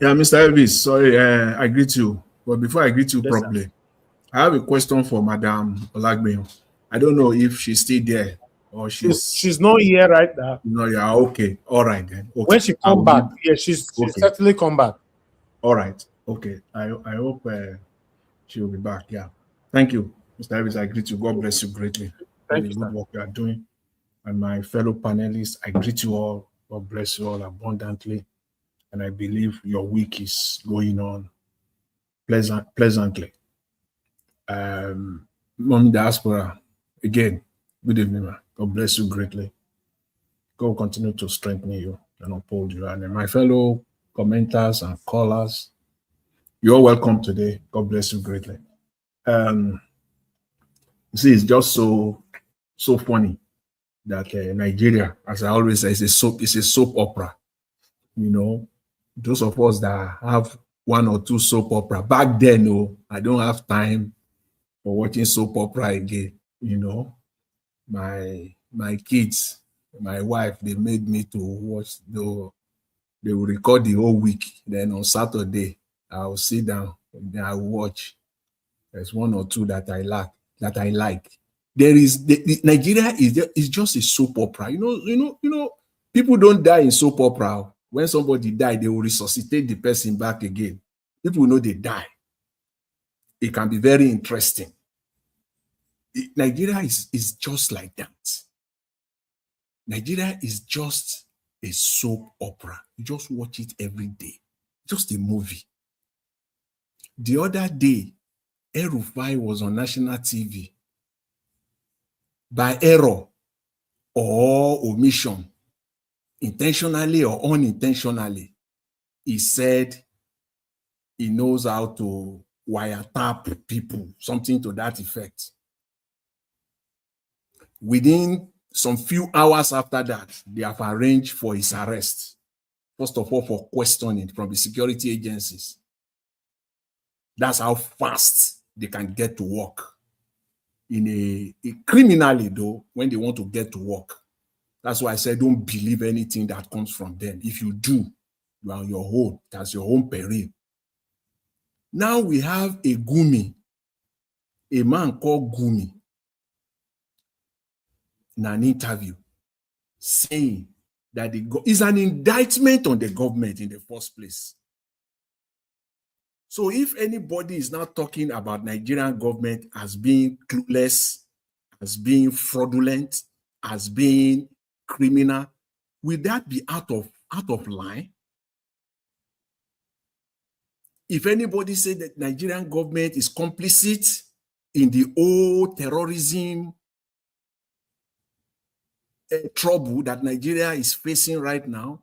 Yeah, Mr. Elvis, sorry, I greet you. But before I greet you Yes, sir. properly, I have a question for Madam Olagbeyo. I don't know if she's still there or She's not here right now. no, yeah, okay. All right then. Okay. When she I come will back, leave. yeah, she's Okay. certainly come back. All right. Okay. I hope she will be back. Yeah. Thank you, Mr. Elvis. I greet you. God bless you greatly for Thank the you, good sir. work you are doing. And my fellow panelists, I greet you all. God bless you all abundantly. And I believe your week is going on pleasantly. Mom Diaspora, again, good evening, man. God bless you greatly. God will continue to strengthen you and uphold you. And my fellow commenters and callers, you're welcome today. God bless you greatly. You see, it's just so funny that Nigeria, as I always say, is a soap opera. You know, those of us that have one or two soap opera back then, oh, I don't have time for watching soap opera again. You know, my kids, my wife, they made me to watch. They will record the whole week. Then on Saturday, I'll sit down and then I watch. There's one or two that I like. There is Nigeria is just a soap opera. People don't die in soap opera. When somebody die, they will resuscitate the person back again. People know they die. It can be very interesting. Nigeria is just like that. Nigeria is just a soap opera. You just watch it every day. Just a movie. The other day, El-Rufai was on national TV. By error or omission, intentionally or unintentionally, he said he knows how to wiretap people, something to that effect. Within some few hours after that, they have arranged for his arrest. First of all, for questioning from the security agencies. That's how fast they can get to work. Criminally, though, when they want to get to work. That's why I said don't believe anything that comes from them. If you do, you are on your own. That's your own peril. Now we have a Gumi, a man called Gumi, in an interview, saying that it's an indictment on the government in the first place. So if anybody is now talking about Nigerian government as being clueless, as being fraudulent, as being criminal, will that be out of line? If anybody say that Nigerian government is complicit in the whole terrorism trouble that Nigeria is facing right now,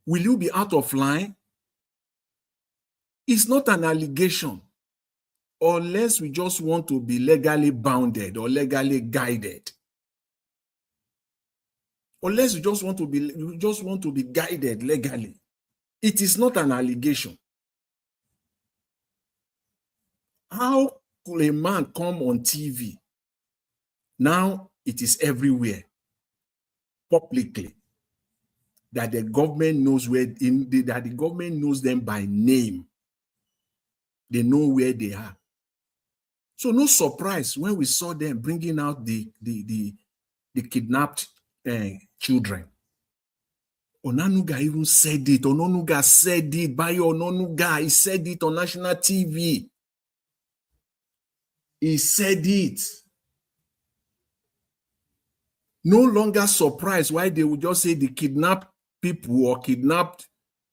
will you be out of line? It's not an allegation, unless we just want to be legally bounded or legally guided. Unless you just want to be guided legally. It is not an allegation. How could a man come on TV? Now it is everywhere, publicly, that the government knows that the government knows them by name. They know where they are. So no surprise when we saw them bringing out the kidnapped children. Onanuga even said it. Onanuga said it. Bayo Onanuga, he said it on national TV. He said it. No longer surprised why they would just say the kidnapped people or kidnapped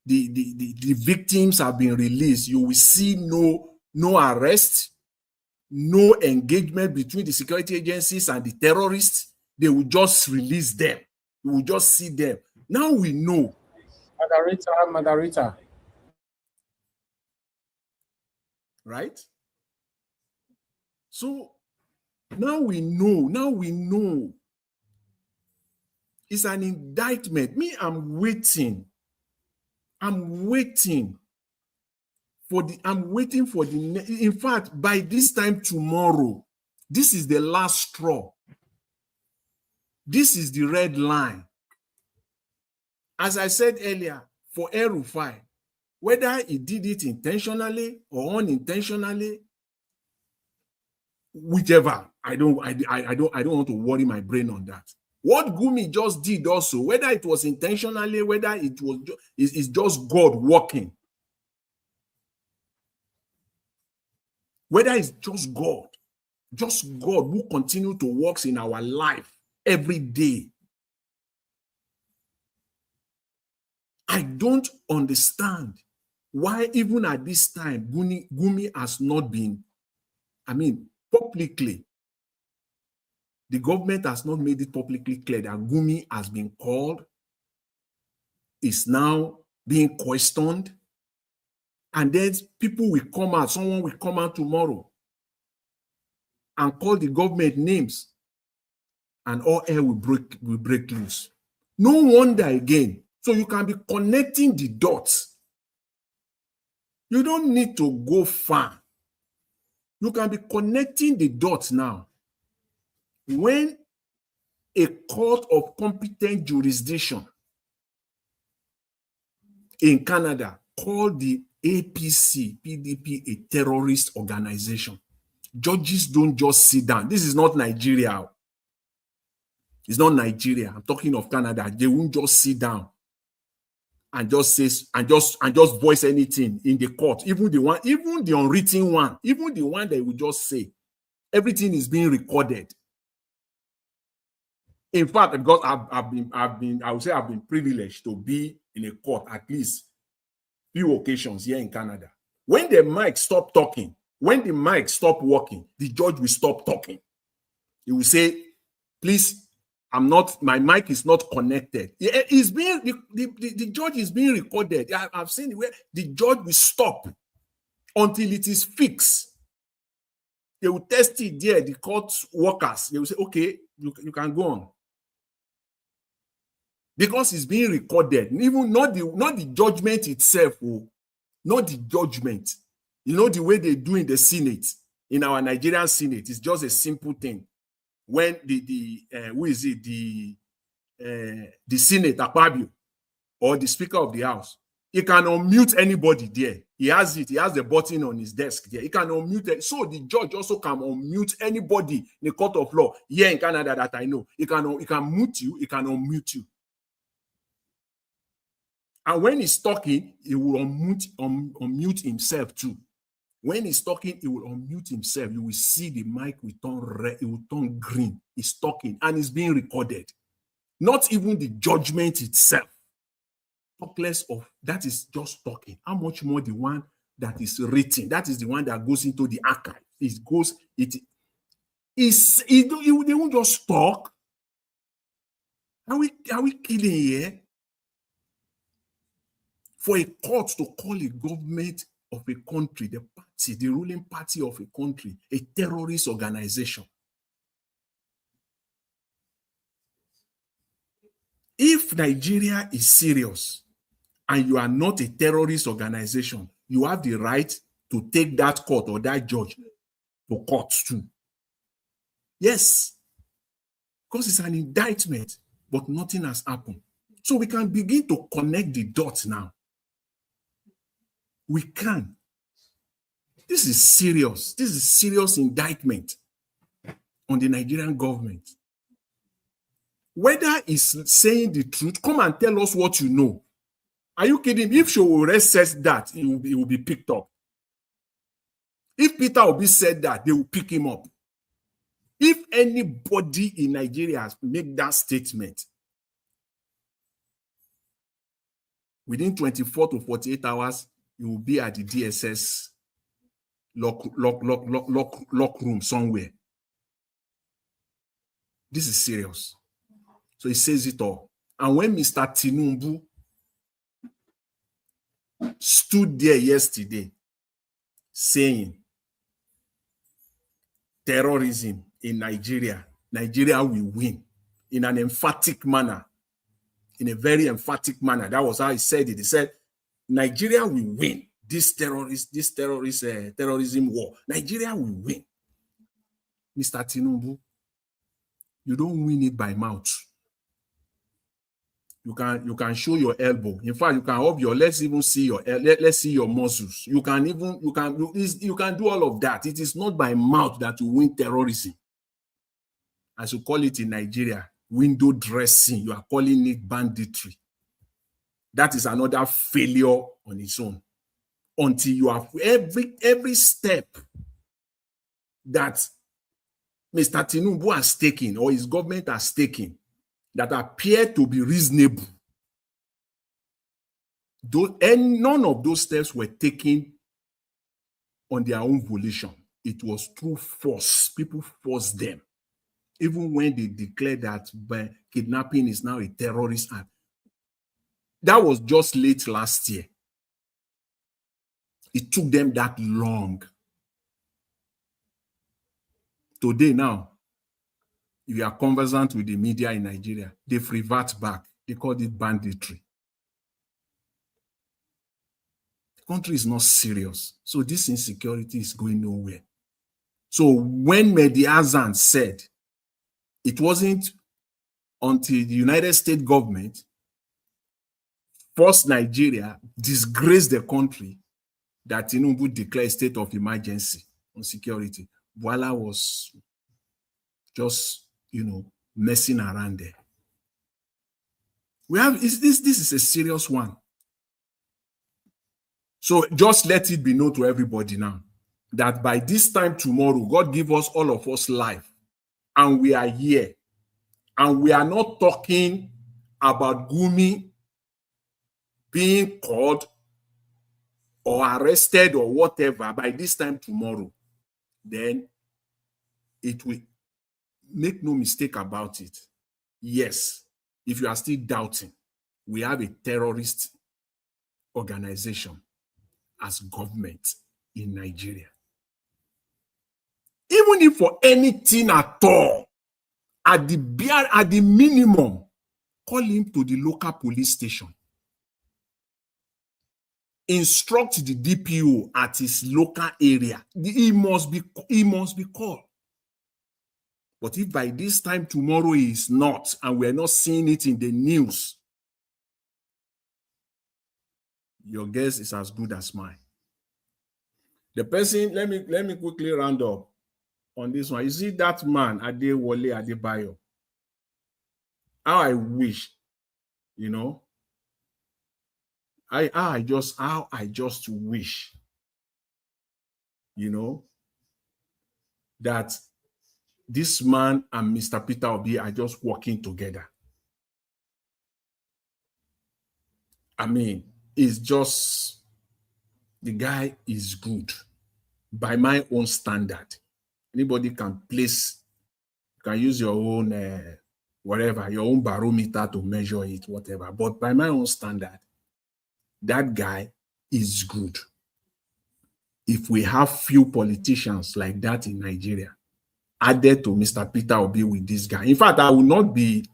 the victims have been released. You will see no arrest, no engagement between the security agencies and the terrorists. They will just release them. You will just see them. Now we know. Moderator. Right? So now we know. It's an indictment. Me, I'm waiting for the, in fact, by this time tomorrow, this is the last straw. This is the red line. As I said earlier, for El-Rufai, whether he did it intentionally or unintentionally, whichever, I don't want to worry my brain on that. What Gumi just did also, whether it was intentionally, whether it was is just God working, whether it's just God who continue to work in our life every day. I don't understand why even at this time Gumi has not been, publicly, the government has not made it publicly clear that Gumi has been called, is now being questioned, and then people will come out, someone will come out tomorrow and call the government names, and all hell will break loose. No wonder again. So you can be connecting the dots. You don't need to go far. You can be connecting the dots now. When a court of competent jurisdiction in Canada called the APC, PDP, a terrorist organization, judges don't just sit down. This is not Nigeria. It's not Nigeria. I'm talking of Canada. They won't just sit down and just say and just voice anything in the court. Even the unwritten one, even the one that will just say, everything is being recorded. In fact, because I've been privileged to be in a court at least few occasions here in Canada. When the mic stop talking, when the mic stop working, the judge will stop talking. He will say, please, my mic is not connected. It's being, the judge is being recorded. I've seen it where the judge will stop until it is fixed. They will test it there, the court workers. They will say, okay, you can go on. Because it's being recorded. Even not the judgment itself, not the judgment. You know the way they do in the Senate, in our Nigerian Senate, it's just a simple thing. When the Senate, Akpabio, or the Speaker of the House, he can unmute anybody there. He has the button on his desk there. He can unmute it. So the judge also can unmute anybody in the court of law here in Canada that I know. He can mute you, he can unmute you. And when he's talking, he will unmute himself too. When he's talking, he will unmute himself. You will see the mic will turn red, it will turn green. He's talking and it's being recorded. Not even the judgment itself. Talk less of that is just talking. How much more the one that is written? That is the one that goes into the archive. They won't just talk. Are we kidding here? For a court to call a government of a country, the ruling party of a country, a terrorist organization. If Nigeria is serious and you are not a terrorist organization, you have the right to take that court or that judge to court too. Yes, because it's an indictment, but nothing has happened. So we can begin to connect the dots now. We can. This is serious. This is serious indictment on the Nigerian government. Whether it's saying the truth, come and tell us what you know. Are you kidding? If Sowore says that, it will be picked up. If Peter Obi said that, they will pick him up. If anybody in Nigeria has made that statement, within 24 to 48 hours, you will be at the DSS lock room somewhere. This is serious. So he says it all. And when Mr. Tinubu stood there yesterday saying terrorism in Nigeria will win in an emphatic manner, in a very emphatic manner. That was how he said it. He said, Nigeria will win this terrorism war. Nigeria will win. Mr. Tinubu, you don't win it by mouth. You can show your elbow. In fact, you can up your, let's even see your, let's see your muscles. You can do all of that. It is not by mouth that you win terrorism. As you call it in Nigeria, window dressing. You are calling it banditry. That is another failure on its own. Until you have every step that Mr. Tinubu has taken or his government has taken that appear to be reasonable. And none of those steps were taken on their own volition. It was through force. People forced them. Even when they declared that kidnapping is now a terrorist act. That was just late last year. It took them that long. Today now, if you are conversant with the media in Nigeria, they revert back. They call it banditry. The country is not serious. So this insecurity is going nowhere. So when Mehdi Hassan said it wasn't until the United States government forced Nigeria, disgraced the country, that Tinubu declared a state of emergency on security. Voila was just, messing around there. This is a serious one. So just let it be known to everybody now that by this time tomorrow, God give us, all of us, life, and we are here. And we are not talking about Gumi being called or arrested or whatever. By this time tomorrow, then it will, make no mistake about it. Yes, if you are still doubting, we have a terrorist organization as government in Nigeria. Even if for anything at all, at the minimum, call him to the local police station. Instruct the DPO at his local area. He must be called. But if by this time tomorrow he is not, and we are not seeing it in the news, your guess is as good as mine. The person, let me quickly round up on this one. You see that man, Adewale Adebayo. How I wish, I just wish, that this man and Mr. Peter Obi are just working together. I mean, it's just, the guy is good by my own standard. Anybody can place, you can use your own, whatever, your own barometer to measure it, whatever. But by my own standard, that guy is good. If we have few politicians like that in Nigeria, added to Mr. Peter Obi with this guy. In fact, I will not be,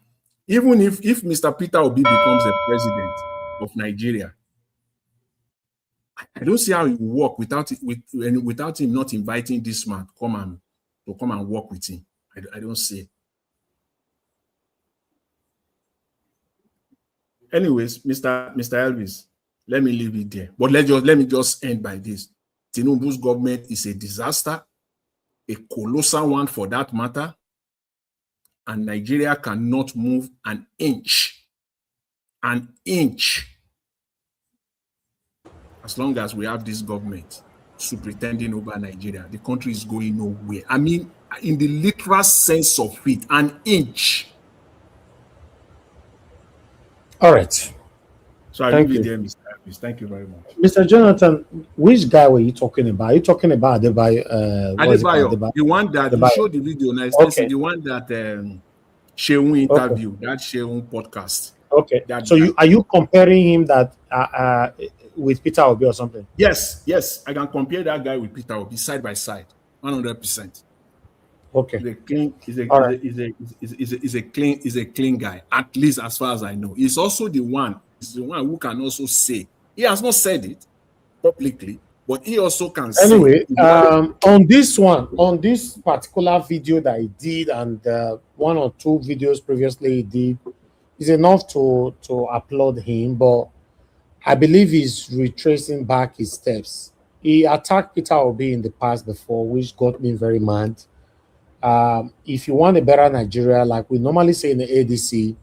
even if Mr. Peter Obi becomes the president of Nigeria, I don't see how it will work without him not inviting this man to come and work with him. I don't see it. Anyways, Mr. Elvis, let me leave it there. But let me just end by this. Tinubu's government is a disaster, a colossal one for that matter, and Nigeria cannot move an inch, as long as we have this government superintending over Nigeria. The country is going nowhere. I mean, in the literal sense of it, an inch. All right. So I'll leave it there, Mr. Elvis. Thank you very much. Mr. Jonathan, which guy were you talking about? Are you talking about Adebayo? The one that you showed the video now. Okay. The one that Sheun interviewed, that Sheun podcast. Okay. So are you comparing him that with Peter Obi or something? Yes. I can compare that guy with Peter Obi side by side, 100%. Okay. He's a clean guy, at least as far as I know. He's also the one who can also say, he has not said it publicly, but he also can say. Anyway, on this particular video that he did, and one or two videos previously he did, is enough to applaud him, but I believe he's retracing back his steps. He attacked Peter Obi in the past before, which got me very mad. If you want a better Nigeria, like we normally say in the ADC,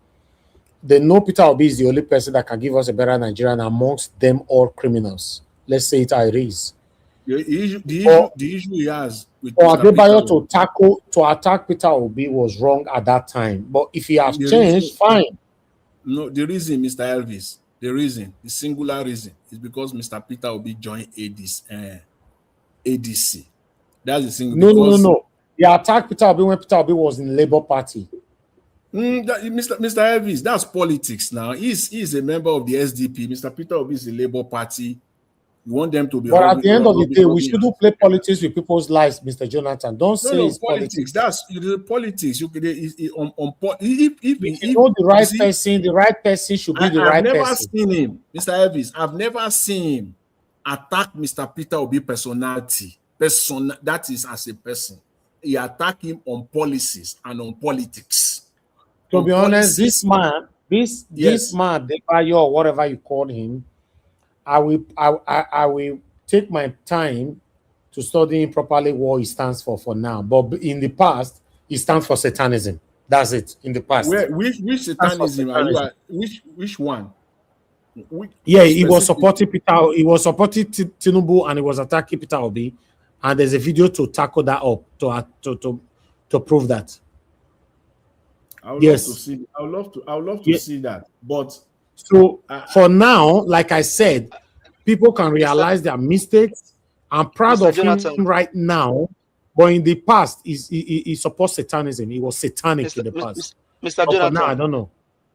they know Peter Obi is the only person that can give us a better Nigeria amongst them all criminals. Let's say it how it is. The issue he has with For Mr. Peter Adebayo to attack Peter Obi was wrong at that time. But if he has changed, fine. No, the reason, Mr. Elvis, the singular reason is because Mr. Peter Obi joined ADC. That's the thing. No. He attacked Peter Obi when Peter Obi was in Labour Party. Mr. Elvis, that's politics now. He's a member of the SDP. Mr. Peter Obi is the Labour Party. You want them to be. But at the end of the day, we shouldn't play politics with people's lives, Mr. Jonathan. Don't say it's politics. That's the politics. If you know the right person, the right person should be the right person. I've never seen him, Mr. Elvis. I've never seen him attack Mr. Peter Obi personality. That is as a person. He attacked him on policies and on politics. To be honest, this man, Debayo or whatever you call him, I will take my time to study properly what he stands for now. But in the past, he stands for Satanism. That's it. In the past, which Satanism are you? Which one? He was supporting Peter. He was supporting Tinubu, and he was attacking Peter Obi. And there's a video to tackle that up to prove that. I would love to see that. But so for now, like I said, people can realize their mistakes. I'm proud of him right now, but in the past, he supports Satanism. He was satanic in the past. Mr. Jonathan, now I don't know.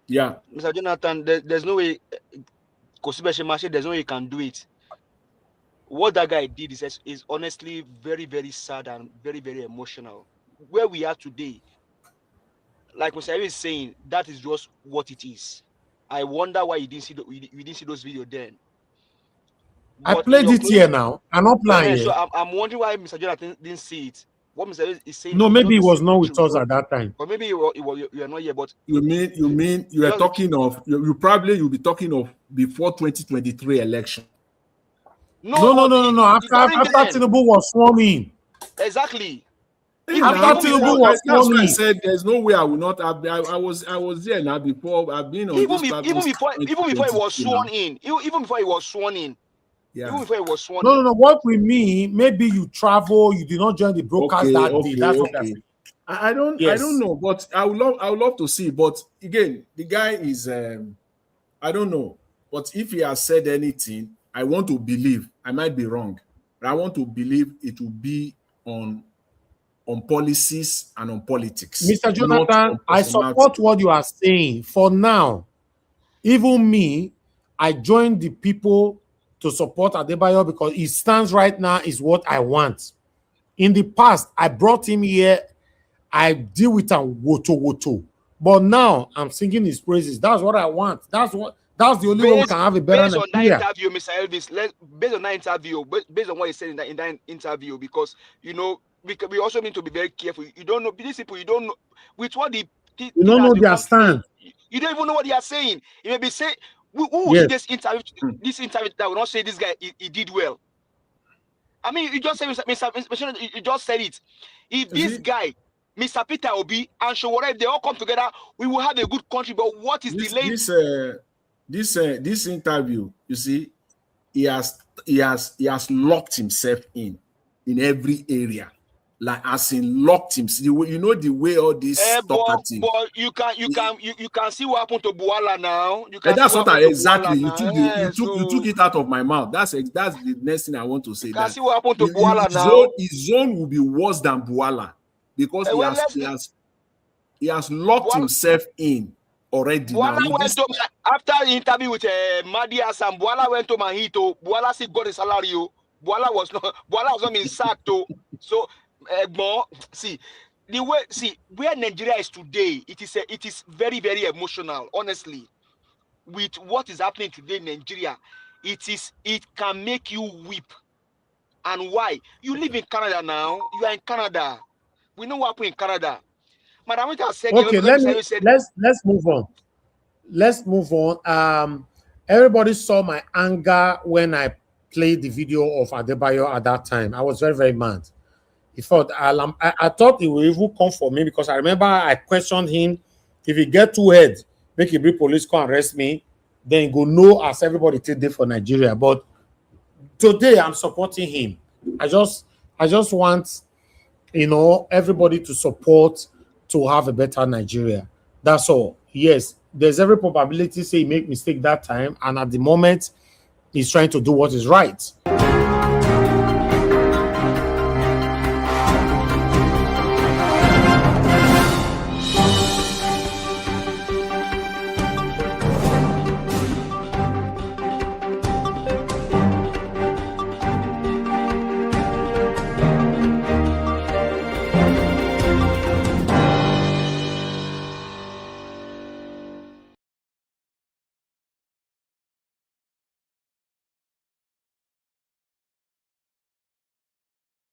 Yeah, Mr. Jonathan, there's no way. There's no way you can do it. What that guy did is honestly very, very sad and very, very emotional. Where we are today, like Mr. Eri is saying, that is just what it is. I wonder why you didn't see those videos then. But I played it here now. I'm not playing. So I'm wondering why Mr. Jonathan didn't see it. What Mr. Eri is saying. No, maybe he was not with us at that time. Or maybe you are not here. But you mean you are talking of you'll be talking of before 2023 election. No. After Tinubu was sworn in. Exactly. After Tinubu was sworn in. I said there's no way I will not have. I was there now before. I've been on even before he was sworn in. Even before he was sworn in. Yeah. Even before he was sworn in. No. What we mean, maybe you travel, you did not join the broadcast that day. That's what I'm saying. I don't know, but I would love to see. But again, the guy is I don't know. But if he has said anything, I want to believe. I might be wrong, but I want to believe it will be on policies and on politics. Mr. Jonathan, I support what you are saying. For now, even me, I joined the people to support Adebayo because he stands right now is what I want. In the past, I brought him here. I deal with him woto. But now I'm singing his praises. That's what I want. That's the only way we can have a better Based on that interview, Mr. Elvis, based on that interview, based on what he said in that interview, because we also need to be very careful. You don't know these people. You don't know with what you don't know their stand. You don't even know what they are saying. You may be saying, "Who is this interview? This interview that will not say this guy he did well." I mean, you just said, Mr. You just said it. If this guy, Mr. Peter Obi and Showore, if they all come together, we will have a good country. But what is delayed? This interview, you see, he has locked himself in every area, like as in locked himself. You know the way all this but you can see what happened to Buala now. That's what exactly. You took it out of my mouth. That's the next thing I want to say. You can see what happened to Buala now. His zone will be worse than Buala because he has locked himself in already. After the interview with Madi Hassan, Buala went to Mahito. Buala still got a salary. Buala was not being sacked. So, where Nigeria is today, it is very, very emotional. Honestly, with what is happening today in Nigeria, it can make you weep. And why? You live in Canada now. You are in Canada. We know what happened in Canada. Madam, okay, let's move on. let's move on. Everybody saw my anger when I played the video of Adebayo at that time. I was very, very mad. He thought I thought he would even come for me because I remember I questioned him. If he get two heads, make him bring police come arrest me, then he go know as everybody take day for Nigeria. But today I'm supporting him. I just want, you know, everybody to support to have a better Nigeria. That's all. Yes, there's every probability say he make mistake that time, and at the moment he's trying to do what is right.